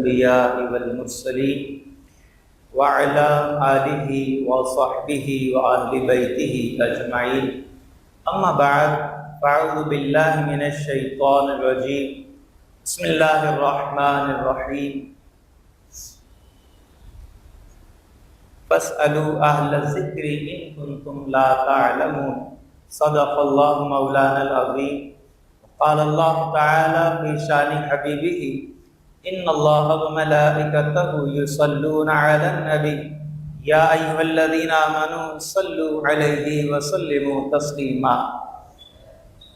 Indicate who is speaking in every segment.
Speaker 1: الأنبياء والمرسلين وعلى آله وصحبه وأهل بيته أجمعين أما بعد فأعوذ بالله من الشيطان الرجيم بسم الله الرحمن الرحيم فاسألوا أهل الذكر إن كنتم لا تعلمون صدق الله مولانا العظيم قال الله تعالى في شان حبيبه إن الله وملائكته يصلون على النبي يا أيها الذين آمنوا صلوا عليه وسلموا تسليما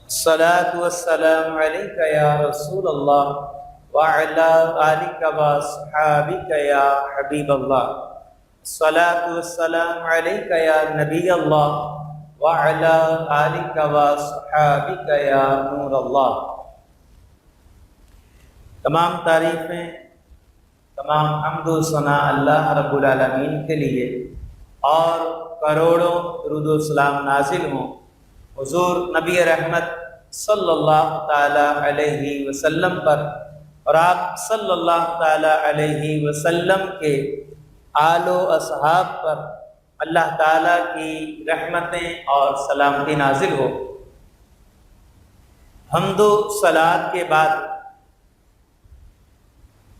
Speaker 1: الصلاة والسلام عليك يا رسول الله وعلى آلك وأصحابك يا حبيب الله الصلاة والسلام عليك يا نبي الله وعلى آلك وصحابك يا نور اللہ۔ تمام تعریفیں، تمام حمد و ثنا اللہ رب العالمین کے لیے، اور کروڑوں درود و سلام نازل ہوں حضور نبی رحمت صلی اللہ تعالی علیہ وسلم پر، اور آپ صلی اللہ تعالی علیہ وسلم کے آل و اصحاب پر اللہ تعالیٰ کی رحمتیں اور سلامتی نازل ہو۔ حمد و صلات کے بعد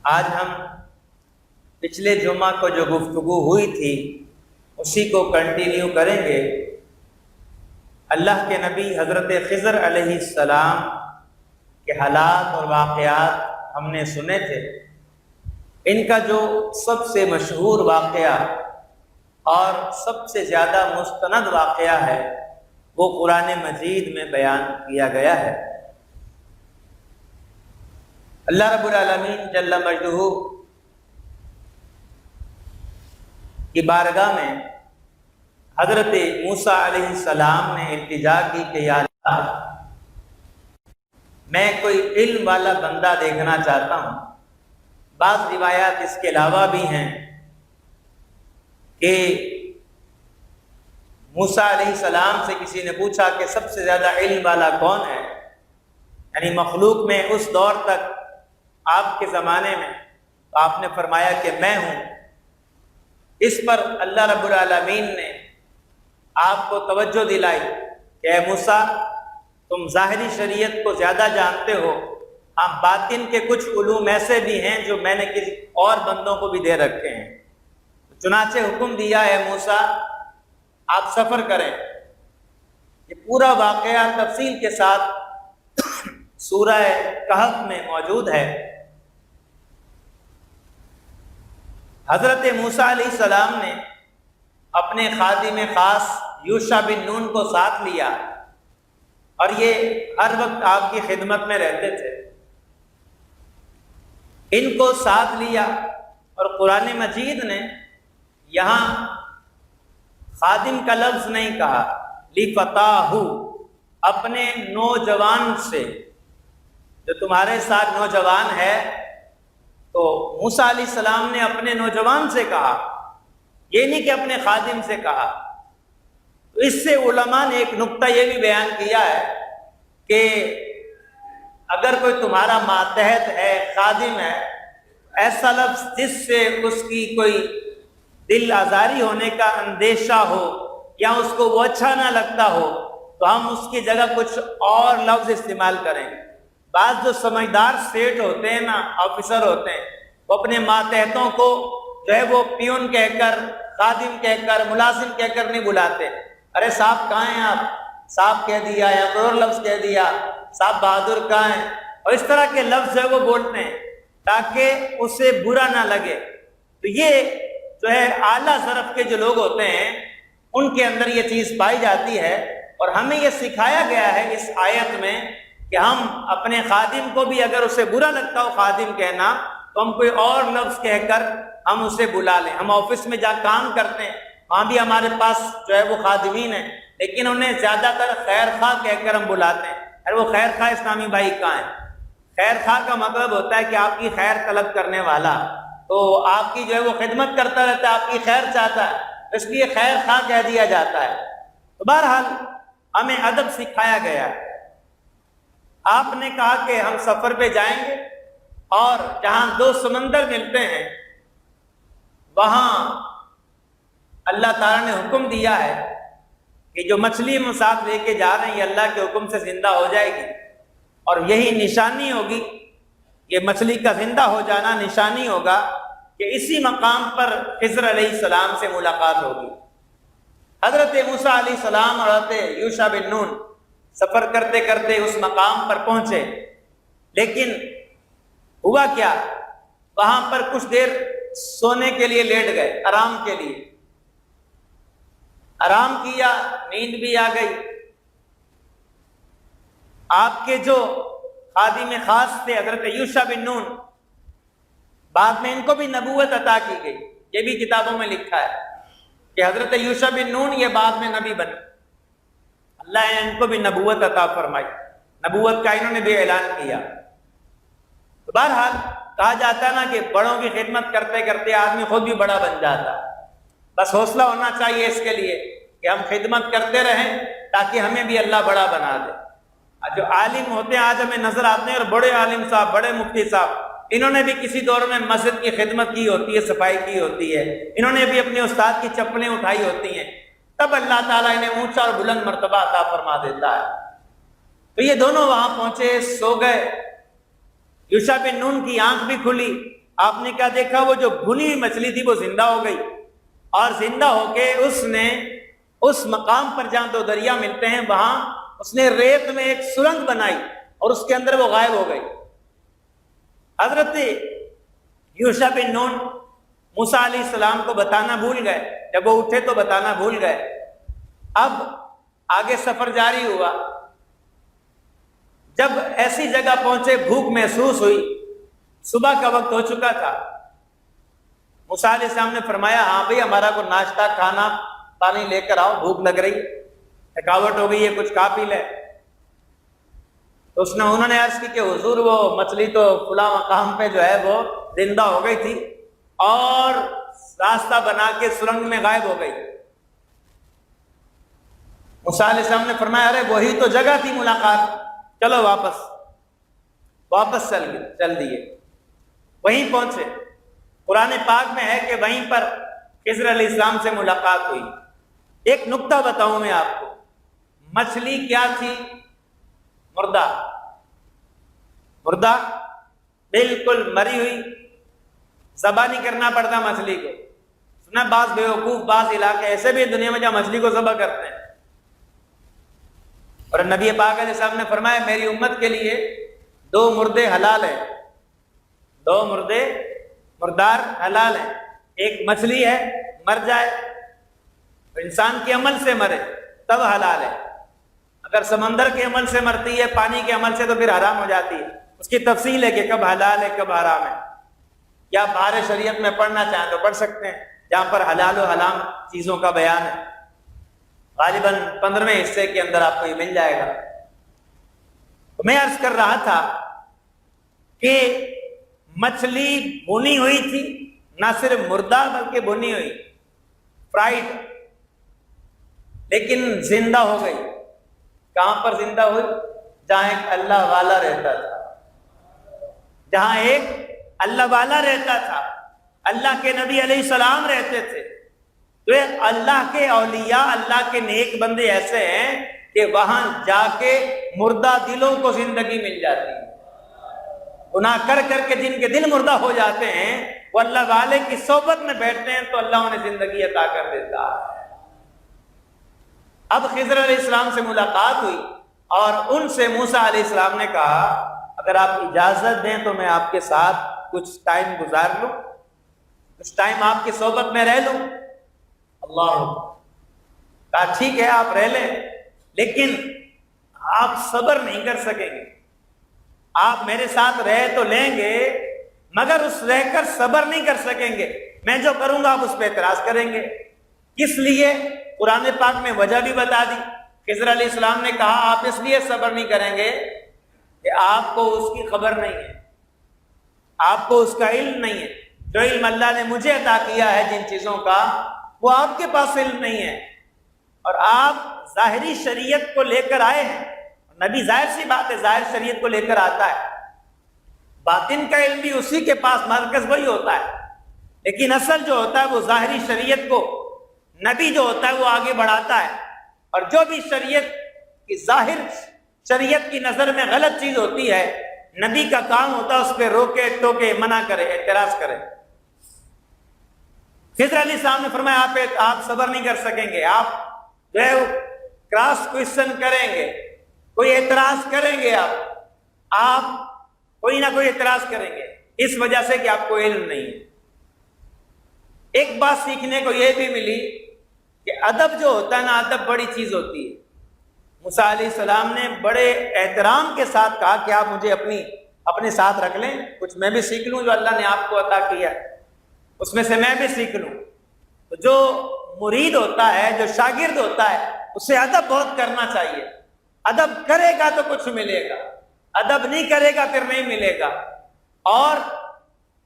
Speaker 1: آج ہم پچھلے جمعہ کو جو گفتگو ہوئی تھی اسی کو کنٹینیو کریں گے۔ اللہ کے نبی حضرت خضر علیہ السلام کے حالات اور واقعات ہم نے سنے تھے۔ ان کا جو سب سے مشہور واقعہ اور سب سے زیادہ مستند واقعہ ہے وہ قرآن مجید میں بیان کیا گیا ہے۔ اللہ رب العالمین جل مجدہ کی بارگاہ میں حضرت موسیٰ علیہ السلام نے التجا کی کہ یا اللہ، میں کوئی علم والا بندہ دیکھنا چاہتا ہوں۔ بعض روایات اس کے علاوہ بھی ہیں کہ موسیٰ علیہ السلام سے کسی نے پوچھا کہ سب سے زیادہ علم والا کون ہے، یعنی مخلوق میں اس دور تک آپ کے زمانے میں، تو آپ نے فرمایا کہ میں ہوں۔ اس پر اللہ رب العالمین نے آپ کو توجہ دلائی کہ اے موسیٰ، تم ظاہری شریعت کو زیادہ جانتے ہو، ہم باطن کے کچھ علوم ایسے بھی ہیں جو میں نے کسی اور بندوں کو بھی دے رکھے ہیں۔ چنانچہ حکم دیا ہے موسیٰ آپ سفر کریں۔ یہ پورا واقعہ تفصیل کے ساتھ سورہ کہف میں موجود ہے۔ حضرت موسیٰ علیہ السلام نے اپنے خادم خاص یوشع بن نون کو ساتھ لیا، اور یہ ہر وقت آپ کی خدمت میں رہتے تھے۔ ان کو ساتھ لیا، اور قرآن مجید نے یہاں خادم کا لفظ نہیں کہا، لِفَتَاهُ، اپنے نوجوان سے، جو تمہارے ساتھ نوجوان ہے۔ تو موسیٰ علیہ السلام نے اپنے نوجوان سے کہا، یہ نہیں کہ اپنے خادم سے کہا۔ تو اس سے علماء نے ایک نقطہ یہ بھی بیان کیا ہے کہ اگر کوئی تمہارا ماتحت ہے، خادم ہے، ایسا لفظ جس سے اس کی کوئی دل آزاری ہونے کا اندیشہ ہو یا اس کو وہ اچھا نہ لگتا ہو، تو ہم اس کی جگہ کچھ اور لفظ استعمال کریں۔ بعض جو سمجھدار سیٹ ہوتے ہیں نا، آفیسر ہوتے ہیں، وہ اپنے ماتحتوں کو جو ہے وہ پیون کہہ کر، خادم کہہ کر، ملازم کہہ کر نہیں بلاتے۔ ارے صاحب کہاں ہیں آپ؟ صاحب کہہ دیا یا کوئی اور لفظ کہہ دیا، صاحب بہادر کہاں ہیں، اور اس طرح کے لفظ ہے وہ بولتے ہیں تاکہ اسے برا نہ لگے۔ تو یہ جو ہے اعلیٰ ظرف کے جو لوگ ہوتے ہیں ان کے اندر یہ چیز پائی جاتی ہے، اور ہمیں یہ سکھایا گیا ہے اس آیت میں کہ ہم اپنے خادم کو بھی اگر اسے برا لگتا ہو خادم کہنا، تو ہم کوئی اور لفظ کہہ کر ہم اسے بلا لیں۔ ہم آفس میں جا کام کرتے ہیں، وہاں بھی ہمارے پاس جو ہے وہ خادمین ہیں، لیکن انہیں زیادہ تر خیر خواہ کہہ کر ہم بلاتے ہیں۔ ارے وہ خیر خواہ اسلامی بھائی کہاں ہیں؟ خیر خواہ کا مطلب ہوتا ہے کہ آپ کی خیر طلب کرنے والا، تو آپ کی جو ہے وہ خدمت کرتا رہتا ہے، آپ کی خیر چاہتا ہے، اس لیے خیر خواہ کہہ دیا جاتا ہے۔ تو بہرحال ہمیں ادب سکھایا گیا۔ آپ نے کہا کہ ہم سفر پہ جائیں گے، اور جہاں دو سمندر ملتے ہیں وہاں اللہ تعالیٰ نے حکم دیا ہے کہ جو مچھلی ہم ساتھ لے کے جا رہے ہیں یہ اللہ کے حکم سے زندہ ہو جائے گی، اور یہی نشانی ہوگی، یہ مچھلی کا زندہ ہو جانا نشانی ہوگا کہ اسی مقام پر خضر علیہ السلام سے ملاقات ہوگی۔ حضرت موسیٰ علیہ السلام اور حضرت یوشع بن نون سفر کرتے کرتے اس مقام پر پہنچے، لیکن ہوا کیا، وہاں پر کچھ دیر سونے کے لیے لیٹ گئے، آرام کے لیے آرام کیا، نیند بھی آ گئی۔ آپ کے جو خادم خاص تھے حضرت یوشع بن نون، بعد میں ان کو بھی نبوت عطا کی گئی، یہ بھی کتابوں میں لکھا ہے کہ حضرت یوشع بن نون یہ بعد میں نبی بنے، اللہ نے ان کو بھی نبوت عطا فرمائی، نبوت کا انہوں نے بھی اعلان کیا۔ تو بہرحال کہا جاتا نا کہ بڑوں کی خدمت کرتے کرتے آدمی خود بھی بڑا بن جاتا، بس حوصلہ ہونا چاہیے اس کے لیے کہ ہم خدمت کرتے رہیں تاکہ ہمیں بھی اللہ بڑا بنا دے۔ جو عالم ہوتے ہیں آج ہمیں نظر آتے ہیں، اور بڑے عالم صاحب، بڑے مفتی صاحب، انہوں نے بھی کسی دور میں مسجد کی خدمت کی ہوتی ہے، صفائی کی ہوتی ہے، انہوں نے بھی اپنے استاد کی چپلیں اٹھائی ہوتی ہیں، تب اللہ تعالیٰ انہیں اونچا اور بلند مرتبہ عطا فرما دیتا ہے۔ تو یہ دونوں وہاں پہنچے، سو گئے، یوشع بن نون کی آنکھ بھی کھلی، آپ نے کیا دیکھا، وہ جو بھنی ہوئی مچھلی تھی وہ زندہ ہو گئی، اور زندہ ہو کے اس نے اس مقام پر جہاں دو دریا ملتے ہیں وہاں اس نے ریت میں ایک سرنگ بنائی اور اس کے اندر وہ غائب ہو گئی۔ حضرت یوشع بن نون موسیٰ علیہ السلام کو بتانا بھول گئے، جب وہ اٹھے تو بتانا بھول گئے۔ اب آگے سفر جاری ہوا، جب ایسی جگہ پہنچے بھوک محسوس ہوئی، صبح کا وقت ہو چکا تھا، موسیٰ علیہ السلام نے فرمایا ہاں بھئی ہمارا کو ناشتہ کھانا پانی لے کر آؤ، بھوک لگ رہی، تھکاوٹ ہو گئی ہے، کچھ کھا پی لے۔ تو انہوں نے عرض کی کہ حضور وہ مچھلی تو فلاں مقام پہ جو ہے وہ زندہ ہو گئی تھی اور راستہ بنا کے سرنگ میں غائب ہو گئی۔ موسیٰ علیہ السلام نے فرمایا ارے وہی تو جگہ تھی ملاقات، چلو واپس چل دیے، وہیں پہنچے۔ قرآن پاک میں ہے کہ وہیں پر خضر علیہ السلام سے ملاقات ہوئی۔ ایک نکتہ بتاؤں میں آپ کو، مچھلی کیا تھی؟ مردہ بالکل مری ہوئی، ذبح نہیں کرنا پڑتا مچھلی کو۔ سنا بعض بیوقوف، بعض علاقے ایسے بھی دنیا میں جہاں مچھلی کو ذبح کرتے ہیں، اور نبی پاک علیہ السلام نے فرمایا میری امت کے لیے 2 مردے حلال ہیں، 2 مردار حلال ہیں۔ ایک مچھلی ہے مر جائے، انسان کے عمل سے مرے تب حلال ہے، اگر سمندر کے عمل سے مرتی ہے، پانی کے عمل سے، تو پھر حرام ہو جاتی ہے۔ اس کی تفصیل ہے کہ کب حلال ہے کب حرام ہے، یا بہار شریعت میں پڑھنا چاہیں تو پڑھ سکتے ہیں جہاں پر حلال و حرام چیزوں کا بیان ہے، غالباً 15ویں حصے کے اندر آپ کو یہ مل جائے گا۔ تو میں عرض کر رہا تھا کہ مچھلی بھنی ہوئی تھی، نہ صرف مردہ بلکہ بھنی ہوئی، فرائڈ، لیکن زندہ ہو گئی۔ کہاں پر زندہ ہوئی؟ جہاں ایک اللہ والا رہتا تھا، جہاں ایک اللہ والا رہتا تھا، اللہ کے نبی علیہ السلام رہتے تھے۔ تو اللہ کے اولیاء، اللہ کے نیک بندے ایسے ہیں کہ وہاں جا کے مردہ دلوں کو زندگی مل جاتی ہے۔ گناہ کر کر کے جن کے دل مردہ ہو جاتے ہیں وہ اللہ والے کی صحبت میں بیٹھتے ہیں تو اللہ انہیں زندگی عطا کر دیتا ہے۔ اب خضر علیہ السلام سے ملاقات ہوئی اور ان سے موسیٰ علیہ السلام نے کہا اگر آپ اجازت دیں تو میں آپ کے ساتھ کچھ ٹائم گزار لوں، کچھ ٹائم آپ کی صحبت میں رہ لوں۔ اللہ کہا ٹھیک ہے آپ رہ لیں، لیکن آپ صبر نہیں کر سکیں گے، آپ میرے ساتھ رہ تو لیں گے مگر اس رہ کر صبر نہیں کر سکیں گے، میں جو کروں گا آپ اس پہ اعتراض کریں گے۔ کس لیے؟ قرآن پاک میں وجہ بھی بتا دی۔ خضر علیہ السلام نے کہا آپ اس لیے صبر نہیں کریں گے کہ آپ کو اس کی خبر نہیں ہے، آپ کو اس کا علم نہیں ہے، جو علم اللہ نے مجھے عطا کیا ہے جن چیزوں کا وہ آپ کے پاس علم نہیں ہے، اور آپ ظاہری شریعت کو لے کر آئے ہیں، نبی ظاہر سی بات ہے ظاہر شریعت کو لے کر آتا ہے، باطن کا علم بھی اسی کے پاس مرکز وہی ہوتا ہے، لیکن اصل جو ہوتا ہے وہ ظاہری شریعت کو نبی جو ہوتا ہے وہ آگے بڑھاتا ہے، اور جو بھی شریعت کی ظاہر شریعت کی نظر میں غلط چیز ہوتی ہے نبی کا کام ہوتا ہے اس پہ روکے ٹوکے منع کرے اعتراض کرے۔ خضر علیہ السلام نے فرمایا آپ صبر نہیں کر سکیں گے، آپ جو ہے کراس کوشچن کریں گے، کوئی اعتراض کریں گے، آپ کوئی نہ کوئی اعتراض کریں گے اس وجہ سے کہ آپ کو علم نہیں ہے۔ ایک بات سیکھنے کو یہ بھی ملی کہ ادب جو ہوتا ہے نا، ادب بڑی چیز ہوتی ہے۔ موسیٰ علیہ السلام نے بڑے احترام کے ساتھ کہا کہ آپ مجھے اپنے ساتھ رکھ لیں، کچھ میں بھی سیکھ لوں جو اللہ نے آپ کو عطا کیا ہے، اس میں سے میں بھی سیکھ لوں۔ تو جو مرید ہوتا ہے، جو شاگرد ہوتا ہے، اسے ادب بہت کرنا چاہیے۔ ادب کرے گا تو کچھ ملے گا، ادب نہیں کرے گا پھر نہیں ملے گا۔ اور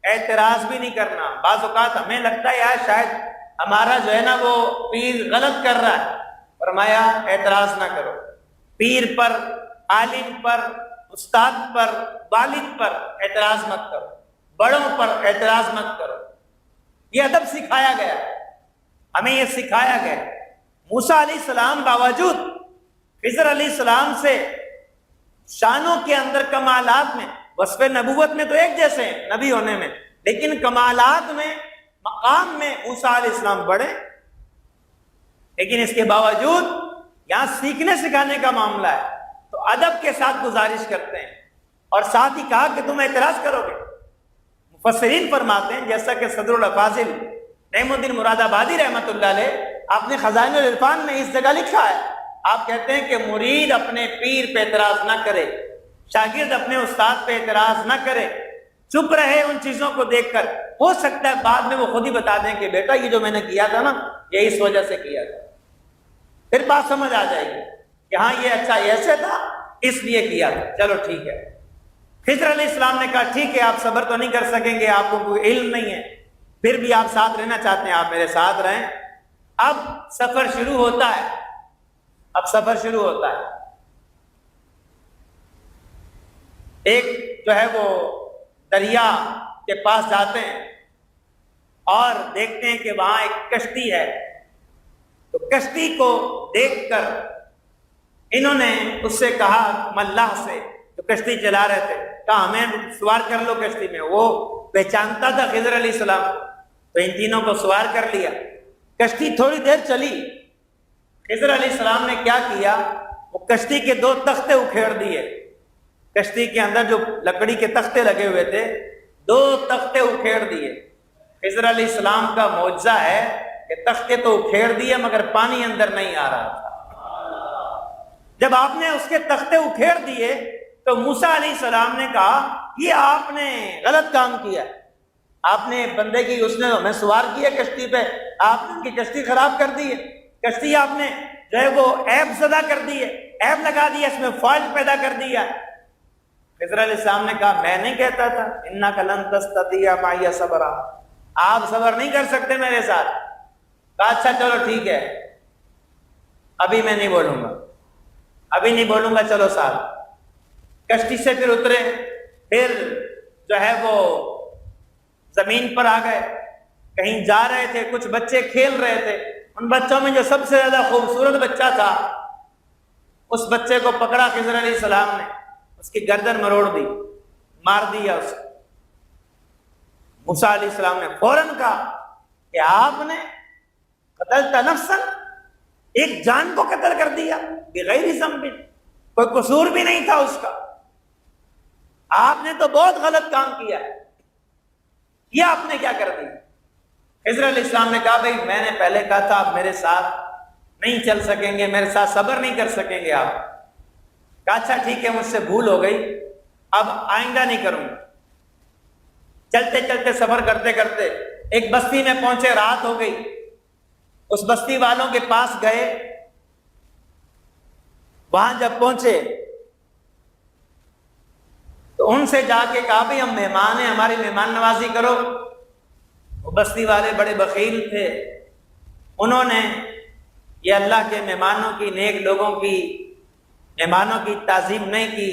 Speaker 1: اعتراض بھی نہیں کرنا۔ بعض اوقات ہمیں لگتا ہے یار شاید ہمارا جو ہے نا وہ پیر غلط کر رہا ہے، فرمایا اعتراض نہ کرو، پیر پر، عالم پر، استاد پر، والد پر اعتراض مت کرو، بڑوں پر اعتراض مت کرو۔ یہ ادب سکھایا گیا، ہمیں یہ سکھایا گیا۔ موسیٰ علیہ السلام باوجود خضر علیہ السلام سے شانوں کے اندر کمالات میں، وصف نبوت میں تو ایک جیسے ہیں نبی ہونے میں، لیکن کمالات میں، مقام میں موسیٰ علیہ السلام بڑے، لیکن اس کے باوجود یہاں سیکھنے سکھانے کا معاملہ ہے تو ادب کے ساتھ گزارش کرتے ہیں، اور ساتھ ہی کہا کہ تم اعتراض کرو گے۔ مفسرین فرماتے ہیں جیسا کہ صدر الافاضل نعیم الدین مراد آبادی رحمۃ اللہ علیہ آپ نے خزائن العرفان میں اس جگہ لکھا ہے، آپ کہتے ہیں کہ مرید اپنے پیر پہ اعتراض نہ کرے، شاگرد اپنے استاد پہ اعتراض نہ کرے، چپ رہے ان چیزوں کو دیکھ کر۔ ہو سکتا ہے بعد میں وہ خود ہی بتا دیں کہ بیٹا یہ جو میں نے کیا تھا نا یہ اس وجہ سے کیا تھا، پھر بات سمجھ آ جائے گی کہ ہاں یہ اچھا ایسے تھا اس لیے کیا تھا، چلو ٹھیک ہے۔ خضر علیہ السلام نے کہا ٹھیک ہے آپ صبر تو نہیں کر سکیں گے، آپ کو کوئی علم نہیں ہے، پھر بھی آپ ساتھ رہنا چاہتے ہیں، آپ میرے ساتھ رہیں۔ اب سفر شروع ہوتا ہے، اب سفر شروع ہوتا ہے۔ ایک جو ہے وہ دریا کے پاس جاتے ہیں اور دیکھتے ہیں کہ وہاں ایک کشتی ہے، تو کشتی کو دیکھ کر انہوں نے اس سے کہا، ملاح سے جو کشتی چلا رہے تھے، کہا ہمیں سوار کر لو کشتی میں۔ وہ پہچانتا تھا خضر علیہ السلام تو ان تینوں کو سوار کر لیا۔ کشتی تھوڑی دیر چلی، خضر علیہ السلام نے کیا کیا، وہ کشتی کے 2 تختے اکھیڑ دیے۔ کشتی کے اندر جو لکڑی کے تختے لگے ہوئے تھے 2 تختے اکھیڑ دیے۔ خضر علیہ السلام کا معجزہ ہے کہ تختے تو اکھیڑ دیے مگر پانی اندر نہیں آ رہا تھا۔ جب آپ نے اس کے تختے اکھیڑ دیے تو موسیٰ علیہ السلام نے کہا یہ آپ نے غلط کام کیا، آپ نے بندے کی، اس نے ہمیں سوار کیا کشتی پہ، آپ نے ان کی کشتی خراب کر دی ہے، کشتی آپ نے جو ہے وہ عیب زدہ کر دی ہے، عیب لگا دیا، اس میں فالٹ پیدا کر دیا۔ خضر علیہ السلام نے کہا میں نہیں کہتا تھا انک لن تستطیع معی صبرا، آپ صبر نہیں کر سکتے میرے ساتھ۔ کہا اچھا چلو ٹھیک ہے، ابھی میں نہیں بولوں گا، ابھی نہیں بولوں گا، چلو ساتھ۔ کشتی سے پھر اترے، پھر جو ہے وہ زمین پر آ گئے، کہیں جا رہے تھے، کچھ بچے کھیل رہے تھے، ان بچوں میں جو سب سے زیادہ خوبصورت بچہ تھا اس بچے کو پکڑا خضر علیہ السلام نے، اس کی گردن مروڑ دی، مار دیا اس کو۔ موسیٰ علیہ السلام نے فوراً کہا کہ آپ نے قتلت نفسا، ایک جان کو قتل کر دیا، بغیر ذنب، کوئی قصور بھی نہیں تھا اس کا، آپ نے تو بہت غلط کام کیا ہے، یہ آپ نے کیا کر دیا؟ خضر علیہ السلام نے کہا بھائی میں نے پہلے کہا تھا آپ میرے ساتھ نہیں چل سکیں گے، میرے ساتھ صبر نہیں کر سکیں گے آپ۔ کہا اچھا ٹھیک ہے، مجھ سے بھول ہو گئی، اب آئندہ نہیں کروں گا۔ چلتے چلتے سفر کرتے کرتے ایک بستی میں پہنچے، رات ہو گئی، اس بستی والوں کے پاس گئے، وہاں جب پہنچے تو ان سے جا کے کہا بھائی ہم مہمان ہیں، ہماری مہمان نوازی کرو۔ وہ بستی والے بڑے بخیل تھے، انہوں نے یہ اللہ کے مہمانوں کی، نیک لوگوں کی مہمانوں کی تعظیم نہیں کی،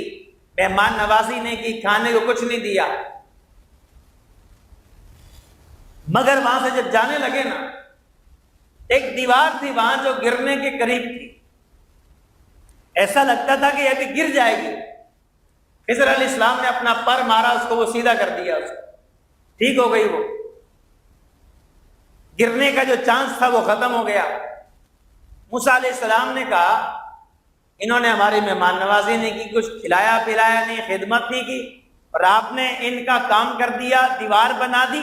Speaker 1: مہمان نوازی نہیں کی، کھانے کو کچھ نہیں دیا، مگر وہاں سے جب جانے لگے نا، ایک دیوار تھی وہاں جو گرنے کے قریب تھی، ایسا لگتا تھا کہ یہ ابھی گر جائے گی۔ خضر علیہ السلام نے اپنا پر مارا، اس کو وہ سیدھا کر دیا، اس کو ٹھیک ہو گئی، وہ گرنے کا جو چانس تھا وہ ختم ہو گیا۔ موسیٰ علیہ السلام نے کہا انہوں نے ہماری مہمان نوازی نہیں کی، کچھ کھلایا پلایا نہیں، خدمت نہیں کی، اور آپ نے ان کا کام کر دیا، دیوار بنا دی،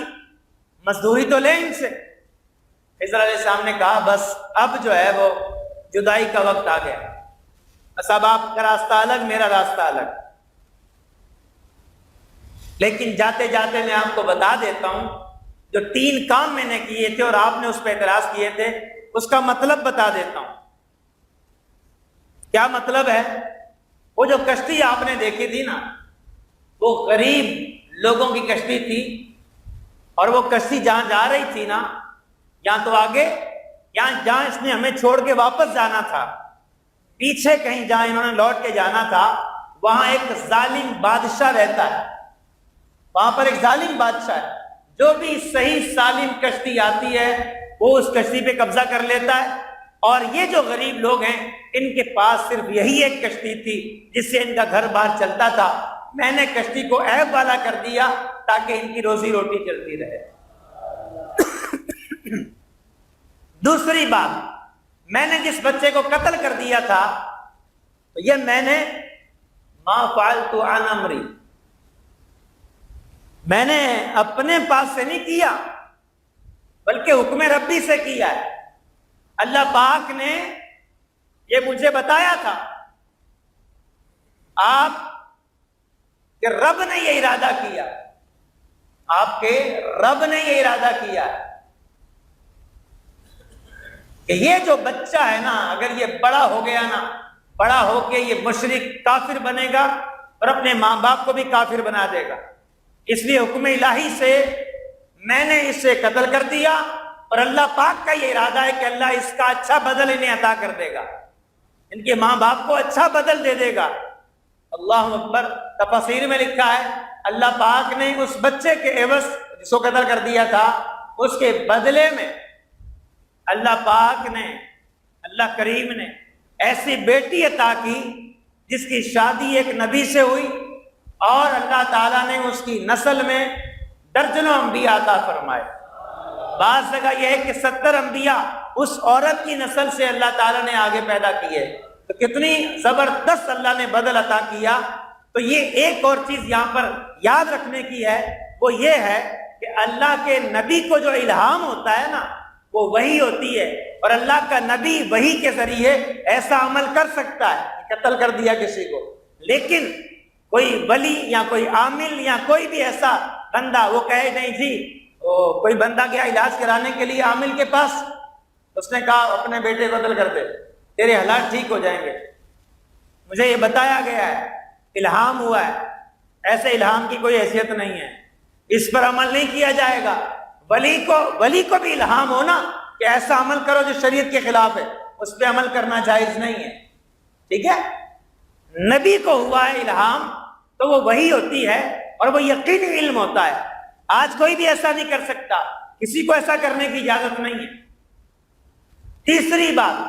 Speaker 1: مزدوری تو لیں ان سے۔ خضر علیہ السلام نے کہا بس اب جو ہے وہ جدائی کا وقت آ گیا، بس اب آپ کا راستہ الگ، میرا راستہ الگ۔ لیکن جاتے جاتے میں آپ کو بتا دیتا ہوں، جو 3 کام میں نے کیے تھے اور آپ نے اس پہ اعتراض کیے تھے، اس کا مطلب بتا دیتا ہوں۔ کیا مطلب ہے؟ وہ جو کشتی آپ نے دیکھی تھی نا، وہ غریب لوگوں کی کشتی تھی، اور وہ کشتی جہاں جا رہی تھی نا، یا تو آگے، یا جہاں اس نے ہمیں چھوڑ کے واپس جانا تھا، پیچھے کہیں جہاں انہوں نے لوٹ کے جانا تھا، وہاں ایک ظالم بادشاہ رہتا ہے، وہاں پر ایک ظالم بادشاہ ہے، جو بھی صحیح سالم کشتی آتی ہے وہ اس کشتی پہ قبضہ کر لیتا ہے۔ اور یہ جو غریب لوگ ہیں، ان کے پاس صرف یہی ایک کشتی تھی جس سے ان کا گھر بار چلتا تھا۔ میں نے کشتی کو عیب والا کر دیا تاکہ ان کی روزی روٹی چلتی رہے۔ دوسری بات، میں نے جس بچے کو قتل کر دیا تھا، تو یہ میں نے ما فعلت عن امری، میں نے اپنے پاس سے نہیں کیا بلکہ حکم ربی سے کیا ہے۔ اللہ پاک نے یہ مجھے بتایا تھا، آپ کے رب نے یہ ارادہ کیا، آپ کے رب نے یہ ارادہ کیا کہ یہ جو بچہ ہے نا، اگر یہ بڑا ہو گیا نا، بڑا ہو کے یہ مشرک کافر بنے گا اور اپنے ماں باپ کو بھی کافر بنا دے گا، اس لیے حکم الہی سے میں نے اسے قتل کر دیا، اور اللہ پاک کا یہ ارادہ ہے کہ اللہ اس کا اچھا بدل انہیں عطا کر دے گا، ان کے ماں باپ کو اچھا بدل دے دے گا۔ اللہ اکبر۔ تفاسیر میں لکھا ہے اللہ پاک نے اس بچے کے عوض جس کو قتل کر دیا تھا، اس کے بدلے میں اللہ پاک نے، اللہ کریم نے ایسی بیٹی عطا کی جس کی شادی ایک نبی سے ہوئی، اور اللہ تعالیٰ نے اس کی نسل میں درجنوں انبیاء عطا فرمائے۔ بعض جگہ یہ ہے کہ 70 انبیاء اس عورت کی نسل سے اللہ تعالیٰ نے آگے پیدا کیے، تو کتنی زبردست اللہ نے بدل عطا کیا۔ تو یہ ایک اور چیز یہاں پر یاد رکھنے کی ہے، وہ یہ ہے کہ اللہ کے نبی کو جو الہام ہوتا ہے نا، وہ وحی ہوتی ہے، اور اللہ کا نبی وحی کے ذریعے ایسا عمل کر سکتا ہے، قتل کر دیا کسی کو۔ لیکن کوئی ولی یا کوئی عامل یا کوئی بھی ایسا بندہ وہ کہے نہیں جی، کوئی بندہ گیا علاج کرانے کے لیے عامل کے پاس، اس نے کہا اپنے بیٹے کو قتل کر دے، تیرے حالات ٹھیک ہو جائیں گے۔ مجھے یہ بتایا گیا ہے، الہام ہوا ہے، ایسے الہام کی کوئی حیثیت نہیں ہے، اس پر عمل نہیں کیا جائے گا۔ ولی کو بھی الہام ہونا کہ ایسا عمل کرو جو شریعت کے خلاف ہے، اس پہ عمل کرنا جائز نہیں ہے، ٹھیک ہے۔ نبی کو ہوا ہے الہام تو وہ وحی ہوتی ہے، اور وہ یقینی علم ہوتا ہے۔ آج کوئی بھی ایسا نہیں کر سکتا، کسی کو ایسا کرنے کی اجازت نہیں ہے۔ تیسری بات،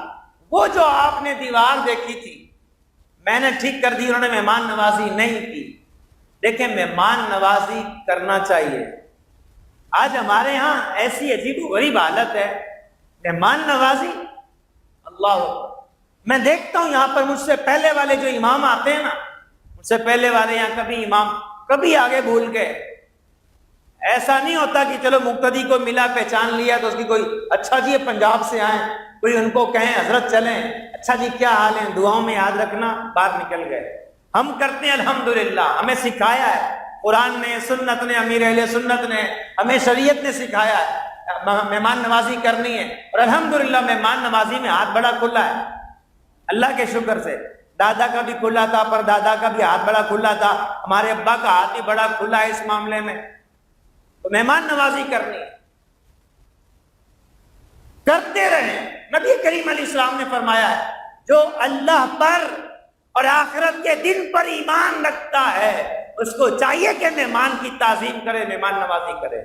Speaker 1: وہ جو آپ نے دیوار دیکھی تھی میں نے ٹھیک کر دی، انہوں نے مہمان نوازی نہیں کی۔ دیکھیں، مہمان نوازی کرنا چاہیے۔ آج ہمارے ہاں ایسی عجیب و غریب حالت ہے، مہمان نوازی، اللہ اکبر۔ میں دیکھتا ہوں یہاں پر مجھ سے پہلے والے جو امام آتے ہیں نا، مجھ سے پہلے والے یہاں کبھی امام کبھی آگے بھول گئے، ایسا نہیں ہوتا کہ چلو مقتدی کو ملا پہچان لیا تو اس کی کوئی اچھا جی پنجاب سے آئیں، کوئی ان کو کہیں حضرت چلیں، اچھا جی کیا حال ہے، دعاؤں میں یاد رکھنا، باہر نکل گئے۔ ہم کرتے ہیں الحمدللہ، ہمیں سکھایا ہے قرآن نے، سنت نے، امیر اہل سنت نے، ہمیں شریعت نے سکھایا ہے مہمان نوازی کرنی ہے، اور الحمدللہ مہمان نوازی میں ہاتھ بڑا کھلا ہے، اللہ کے شکر سے۔ دادا کا بھی کھلا تھا، پر دادا کا بھی ہاتھ بڑا کھلا تھا، ہمارے ابا کا ہاتھ بھی بڑا کھلا ہے اس معاملے میں۔ تو مہمان نوازی کرنی ہے، کرتے رہیں۔ نبی کریم علیہ السلام نے فرمایا ہے جو اللہ پر اور آخرت کے دن پر ایمان رکھتا ہے، اس کو چاہیے کہ مہمان کی تعظیم کرے، مہمان نوازی کرے۔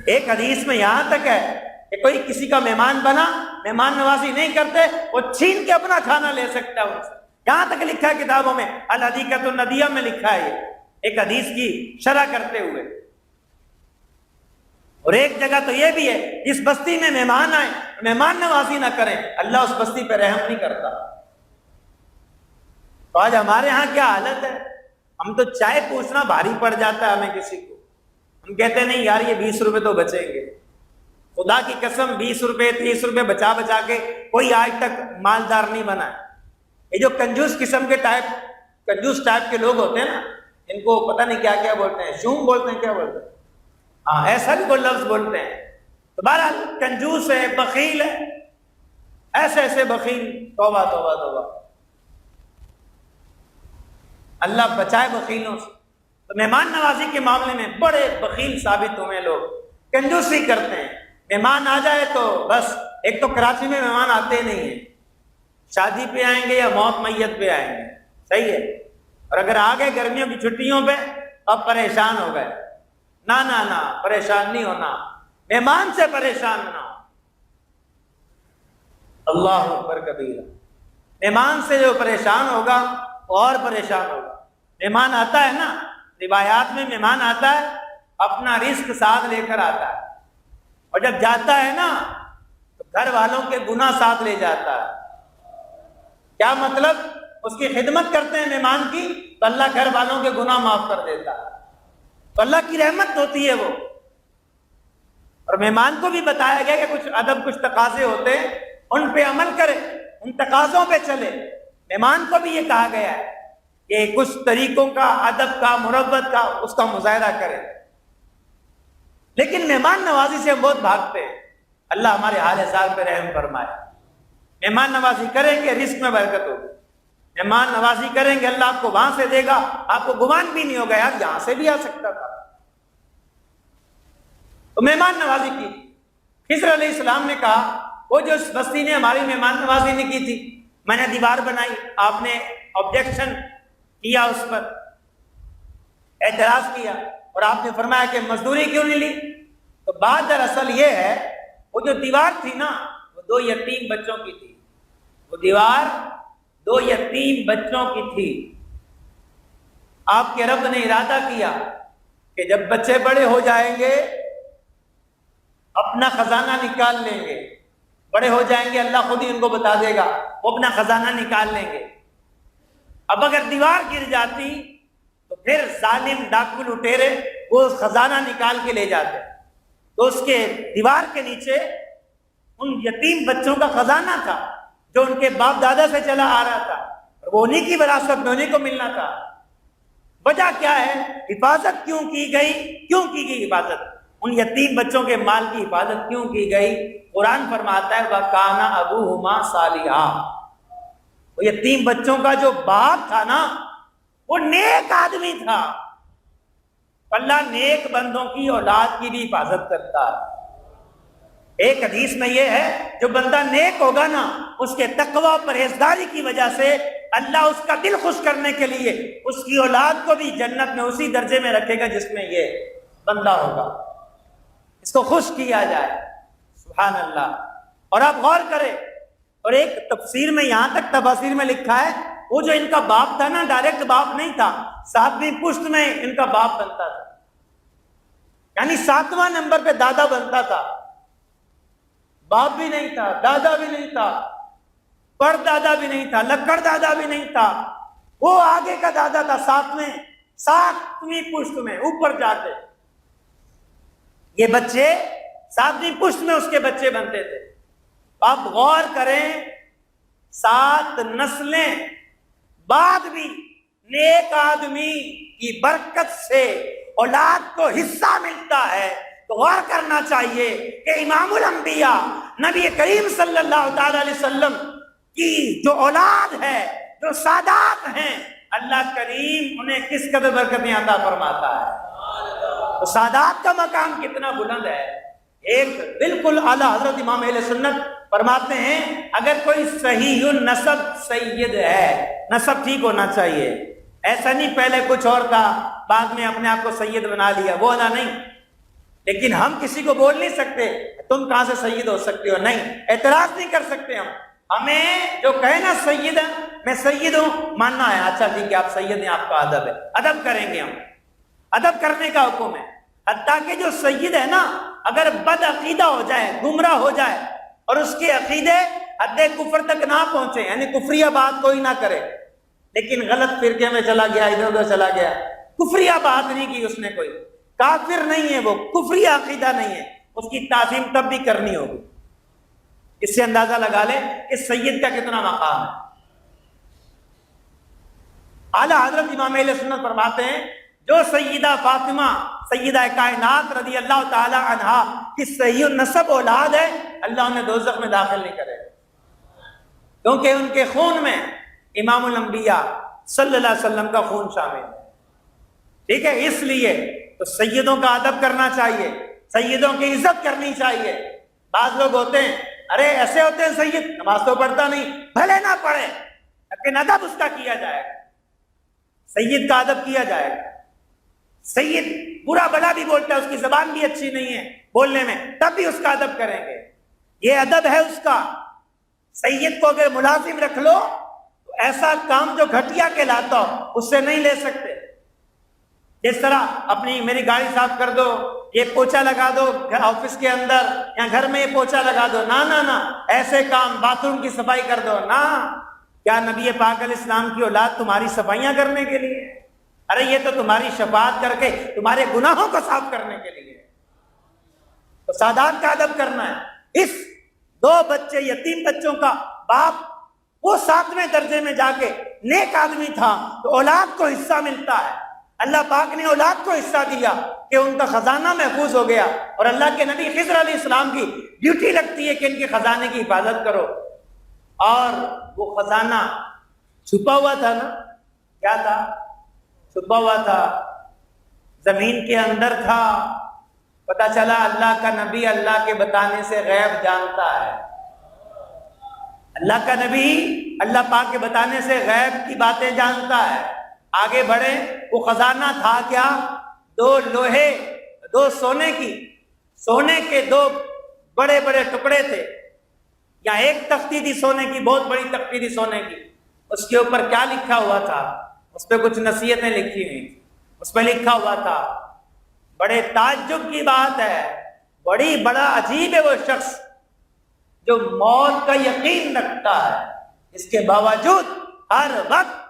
Speaker 1: ایک حدیث میں یہاں تک ہے کہ کوئی کسی کا مہمان بنا، مہمان نوازی نہیں کرتے، وہ چھین کے اپنا کھانا لے سکتا ہے ان سے۔ یہاں تک لکھا ہے کتابوں میں، الحدیقۃ الندیہ میں لکھا ہے یہ، ایک حدیث کی شرح کرتے ہوئے۔ اور ایک جگہ تو یہ بھی ہے، جس بستی میں مہمان آئے مہمان نوازی نہ کریں، اللہ اس بستی پہ رحم نہیں کرتا۔ تو آج ہمارے ہاں کیا حالت ہے، ہم تو چائے پوچھنا بھاری پڑ جاتا ہے ہمیں کسی کو، ہم کہتے ہیں نہیں یار یہ 20 روپے تو بچیں گے۔ خدا کی قسم 20 روپے 30 روپے بچا بچا کے کوئی آج تک مالدار نہیں بنا ہے۔ یہ جو کنجوس قسم کے کنجوس ٹائپ کے لوگ ہوتے ہیں نا، ان کو پتہ نہیں کیا کیا بولتے ہیں، شوم بولتے ہیں، کیا بولتے ہیں، ہاں ایسا بھی کوئی لفظ بولتے ہیں۔ تو بہرحال کنجوس ہے، بخیل ہے، ایسے ایسے بخیل، توبہ توبہ توبہ، اللہ بچائے بخیلوں سے۔ تو مہمان نوازی کے معاملے میں بڑے بخیل ثابت ہوئے لوگ، کنجوسی کرتے ہیں۔ مہمان آ جائے تو بس، ایک تو کراچی میں مہمان آتے نہیں ہیں، شادی پہ آئیں گے یا موت میت پہ آئیں گے، صحیح ہے، اور اگر آ گئے گرمیوں کی چھٹیوں پہ اب پریشان ہو گئے۔ نہ نہ نہ، پریشان نہیں ہونا، مہمان سے پریشان نہ ہو۔ اللہ اکبر کبیرہ، مہمان سے جو پریشان ہوگا وہ اور پریشان ہوگا۔ مہمان آتا ہے نا، روایات میں مہمان آتا ہے اپنا رزق ساتھ لے کر آتا ہے، اور جب جاتا ہے نا تو گھر والوں کے گناہ ساتھ لے جاتا ہے۔ کیا مطلب؟ اس کی خدمت کرتے ہیں مہمان کی تو اللہ گھر والوں کے گناہ معاف کر دیتا ہے، تو اللہ کی رحمت ہوتی ہے وہ۔ اور مہمان کو بھی بتایا گیا کہ کچھ ادب، کچھ تقاضے ہوتے ہیں، ان پہ عمل کرے، ان تقاضوں پہ چلے۔ مہمان کو بھی یہ کہا گیا ہے کہ کچھ طریقوں کا، ادب کا، مروت کا، اس کا مظاہرہ کرے۔ لیکن مہمان نوازی سے ہم بہت بھاگتے ہیں، اللہ ہمارے حال حال پہ رحم فرمائے۔ مہمان نوازی کریں گے رزق میں برکت ہوگی، مہمان نوازی کریں گے اللہ آپ کو وہاں سے دے گا، آپ کو گمان بھی نہیں ہوگا یار یہاں سے بھی آ سکتا تھا۔ تو مہمان نوازی کی، خضر علیہ السلام نے کہا وہ جو اس بستی نے ہماری مہمان نوازی نہیں کی تھی، میں نے دیوار بنائی، آپ نے آبجیکشن کیا، اس پر اعتراض کیا، اور آپ نے فرمایا کہ مزدوری کیوں نہیں لی؟ تو بات دراصل یہ ہے، وہ جو دیوار تھی نا وہ 2 یتیم بچوں کی تھی، وہ دیوار 2 یتیم بچوں کی تھی۔ آپ کے رب نے ارادہ کیا کہ جب بچے بڑے ہو جائیں گے اپنا خزانہ نکال لیں گے، بڑے ہو جائیں گے اللہ خود ہی ان کو بتا دے گا، وہ اپنا خزانہ نکال لیں گے۔ اب اگر دیوار گر جاتی تو پھر ظالم ڈاکو لٹیرے وہ خزانہ نکال کے لے جاتے، تو اس کے دیوار کے نیچے ان یتیم بچوں کا خزانہ تھا جو ان کے باپ دادا سے چلا آ رہا تھا، اور وہ انہی کی وراثت میں انہی کو ملنا تھا۔ وجہ کیا ہے؟ حفاظت کیوں کی گئی؟ کیوں کی گئی حفاظت؟ ان یتیم بچوں کے مال کی حفاظت کیوں کی گئی؟ قرآن فرماتا ہے وَكَانَ أَبُوهُمَا صَالِحًا، وہ یتیم بچوں کا جو باپ تھا نا وہ نیک آدمی تھا۔ اللہ نیک بندوں کی اولاد کی بھی حفاظت کرتا ہے۔ ایک حدیث میں یہ ہے جو بندہ نیک ہوگا نا، اس کے تقوی و پرہیزگاری کی وجہ سے اللہ اس کا دل خوش کرنے کے لیے اس کی اولاد کو بھی جنت میں اسی درجے میں رکھے گا جس میں یہ بندہ ہوگا، اس کو خوش کیا جائے۔ سبحان اللہ۔ اور آپ غور کریں، اور ایک تفسیر میں یہاں تک تفاسیر میں لکھا ہے وہ جو ان کا باپ تھا نا ڈائریکٹ باپ نہیں تھا، 7ویں پشت میں ان کا باپ بنتا تھا، یعنی 7واں نمبر پہ دادا بنتا تھا۔ باپ بھی نہیں تھا، دادا بھی نہیں تھا، پر دادا بھی نہیں تھا، لکڑ دادا بھی نہیں تھا، وہ آگے کا دادا تھا 7ویں پشت میں اوپر جاتے۔ یہ بچے 7ویں پشت میں اس کے بچے بنتے تھے۔ آپ غور کریں، 7 نسلیں بعد بھی نیک آدمی کی برکت سے اولاد کو حصہ ملتا ہے، تو غور کرنا چاہیے کہ امام الانبیاء نبی کریم صلی اللہ تعالی علیہ وسلم کی جو اولاد ہے، جو سادات ہیں، اللہ کریم انہیں کس قدر برکتیں عطا فرماتا ہے۔ تو سادات کا مقام کتنا بلند ہے۔ ایک بالکل اعلیٰ حضرت امام اہل سنت فرماتے ہیں اگر کوئی صحیح النسب سید ہے، نسب ٹھیک ہونا چاہیے، ایسا نہیں پہلے کچھ اور تھا بعد میں اپنے آپ کو سید بنا لیا، وہ نہ نہیں. لیکن ہم کسی کو بول نہیں سکتے تم کہاں سے سید ہو سکتے ہو، نہیں، اعتراض نہیں کر سکتے ہم. ہمیں جو کہے نا سید ہے، میں سید ہوں، ماننا ہے، اچھا ٹھیک ہے آپ سید ہیں، آپ کا ادب ہے، ادب کریں گے ہم، ادب کرنے کا حکم ہے. حتیٰ کہ جو سید ہے نا اگر بد عقیدہ ہو جائے، گمراہ ہو جائے اور اس کے عقیدے حد کفر تک نہ پہنچے، یعنی کفریہ بات کوئی نہ کرے، لیکن غلط فرقے میں چلا گیا، ادھر ادھر چلا گیا، کفریہ بات نہیں کی اس نے، کوئی کافر نہیں ہے، وہ کفریہ عقیدہ نہیں ہے، اس کی تعظیم تب بھی کرنی ہوگی. اس سے اندازہ لگا لے کہ سید کا کتنا مقام ہے. اعلیٰ حضرت امام اہل سنت فرماتے ہیں جو سیدہ فاطمہ سیدہ کائنات رضی اللہ تعالی عنہا کی صحیح النسب اولاد ہے، اللہ انہیں دوزخ میں داخل نہیں کرے، کیونکہ ان کے خون میں امام الانبیاء صلی اللہ علیہ وسلم کا خون شامل ہے. ٹھیک ہے، اس لیے تو سیدوں کا ادب کرنا چاہیے، سیدوں کی عزت کرنی چاہیے. بعض لوگ ہوتے ہیں ارے ایسے ہوتے ہیں سید، نماز تو پڑھتا نہیں، بھلے نہ پڑھے لیکن ادب اس کا کیا جائے گا، سید کا ادب کیا جائے گا. سید برا بلا بھی بولتا ہے، اس کی زبان بھی اچھی نہیں ہے بولنے میں، تب بھی اس کا ادب کریں گے، یہ ادب ہے اس کا. سید کو اگر ملازم رکھ لو تو ایسا کام جو گھٹیا کہلاتا ہو اس سے نہیں لے سکتے. جس طرح اپنی میری گاڑی صاف کر دو، یہ پوچھا لگا دو آفس کے اندر یا گھر میں یہ پوچھا لگا دو، نہ ایسے کام، باتھ روم کی صفائی کر دو، نہ. کیا نبی پاک علیہ السلام کی اولاد تمہاری صفائیاں کرنے کے لیے؟ ارے یہ تو تمہاری شفاعت کر کے تمہارے گناہوں کو صاف کرنے کے لیے. تو سادات کا ادب کرنا ہے. اس 2 بچے یتیم بچوں کا باپ وہ 7ویں درجے میں جا کے نیک آدمی تھا تو اولاد کو حصہ ملتا ہے. اللہ پاک نے اولاد کو حصہ دیا کہ ان کا خزانہ محفوظ ہو گیا، اور اللہ کے نبی خضر علیہ السلام کی ڈیوٹی لگتی ہے کہ ان کے خزانے کی حفاظت کرو. اور وہ خزانہ چھپا ہوا تھا نا، کیا تھا؟ چھپا ہوا تھا، زمین کے اندر تھا. پتا چلا اللہ کا نبی اللہ کے بتانے سے غیب جانتا ہے. اللہ کا نبی اللہ پاک کے بتانے سے غیب کی باتیں جانتا ہے. آگے بڑھے، وہ خزانہ تھا کیا؟ 2 لوہے، 2 سونے کے 2 بڑے بڑے ٹکڑے تھے، یا ایک تختی تھی سونے کی، بہت بڑی تختی تھی سونے کی. اس کے اوپر کیا لکھا ہوا تھا؟ اس پہ کچھ نصیحتیں لکھی ہوئی، اس پہ لکھا ہوا تھا، بڑے تعجب کی بات ہے، بڑا عجیب ہے وہ شخص جو موت کا یقین رکھتا ہے، اس کے باوجود ہر وقت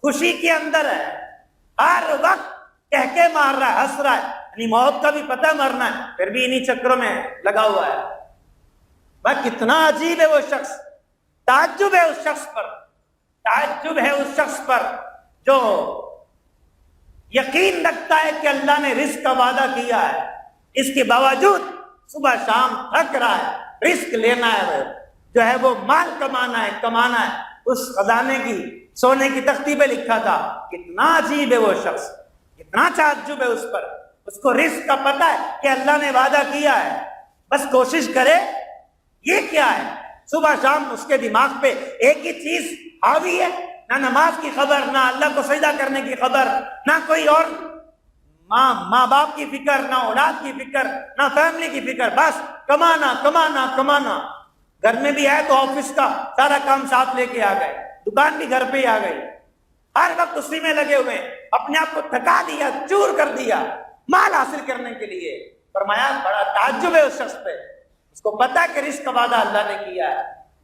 Speaker 1: خوشی کے اندر ہے، ہر وقت کہہ کے مار رہا ہے، ہنس رہا ہے، یعنی موت کا بھی پتہ مرنا ہے، پھر بھی انہی چکروں میں لگا ہوا ہے. بس کتنا عجیب ہے وہ شخص. تعجب ہے اس شخص پر، تعجب ہے اس شخص پر جو یقین رکھتا ہے کہ اللہ نے رزق کا وعدہ کیا ہے، اس کے باوجود صبح شام تھک رہا ہے، رزق لینا ہے، جو ہے وہ مال کمانا ہے. اس خزانے کی سونے کی تختی پہ لکھا تھا. کتنا عجیب ہے وہ شخص، کتنا تعجب ہے اس پر. اس کو رزق کا پتہ ہے کہ اللہ نے وعدہ کیا ہے، بس کوشش کرے. یہ کیا ہے؟ صبح شام اس کے دماغ پہ ایک ہی چیز حاوی ہے، نہ نماز کی خبر، نہ اللہ کو سجدہ کرنے کی خبر، نہ کوئی اور ماں باپ کی فکر، نہ اولاد کی فکر، نہ فیملی کی فکر، بس کمانا. گھر میں بھی آئے تو آفس کا سارا کام ساتھ لے کے آ گئے، دکان بھی گھر پہ ہی آ گئی، ہر وقت اسی میں لگے ہوئے، اپنے آپ کو تھکا دیا، چور کر دیا مال حاصل کرنے کے لیے. فرمایا بڑا تعجب ہے اس شخص پہ، اس کو پتا کہ رزق کا وعدہ اللہ نے کیا ہے،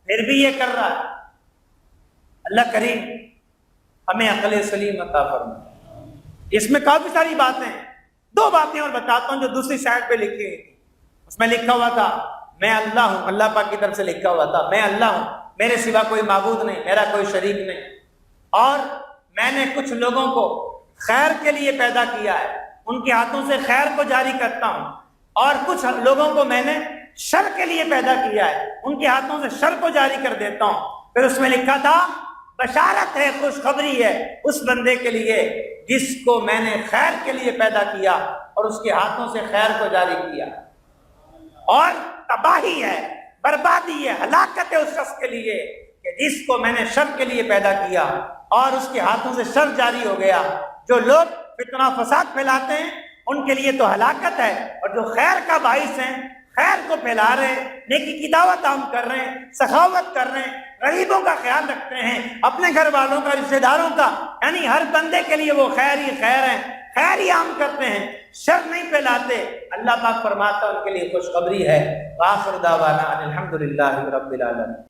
Speaker 1: پھر بھی یہ کر رہا ہے. اللہ کریم ہمیں عقل سلیم عطا فرمائے. اس میں کافی ساری باتیں ہیں، 2 باتیں اور بتاتا ہوں جو دوسری سائڈ پہ لکھی ہوئی تھی. اس میں لکھا ہوا تھا میں اللہ ہوں، اللہ پاک کی طرف سے لکھا ہوا تھا میں اللہ ہوں، میرے سوا کوئی معبود نہیں، میرا کوئی شریک نہیں، اور میں نے کچھ لوگوں کو خیر کے لیے پیدا کیا ہے، ان کے ہاتھوں سے خیر کو جاری کرتا ہوں، اور کچھ لوگوں کو میں نے شر کے لیے پیدا کیا ہے، ان کے ہاتھوں سے شر کو جاری کر دیتا ہوں. پھر اس میں لکھا تھا بشارت ہے، خوشخبری ہے اس بندے کے لیے جس کو میں نے خیر کے لیے پیدا کیا اور اس کے ہاتھوں سے خیر کو جاری کیا، اور تباہی ہے، بربادی ہے، ہلاکت ہے اس شخص کے لیے کہ جس کو میں نے شر کے لیے پیدا کیا اور اس کے ہاتھوں سے شر جاری ہو گیا۔ جو لوگ فتنہ فساد پھیلاتے ہیں ان کے لیے تو ہلاکت ہے، اور جو خیر کا باعث ہیں، خیر کو پھیلا رہے ہیں، نیکی کی دعوت عام کر رہے ہیں، سخاوت کر رہے ہیں، غریبوں کا خیال رکھتے ہیں، اپنے گھر والوں کا، رشتہ داروں کا، یعنی ہر بندے کے لیے وہ خیر ہی خیر ہیں، خیر ہی عام کرتے ہیں، شر نہیں پھیلاتے، اللہ پاک فرماتا ہے ان کے لیے خوشخبری ہے۔ وآخر دعوانا ان الحمد للہ رب العالمین۔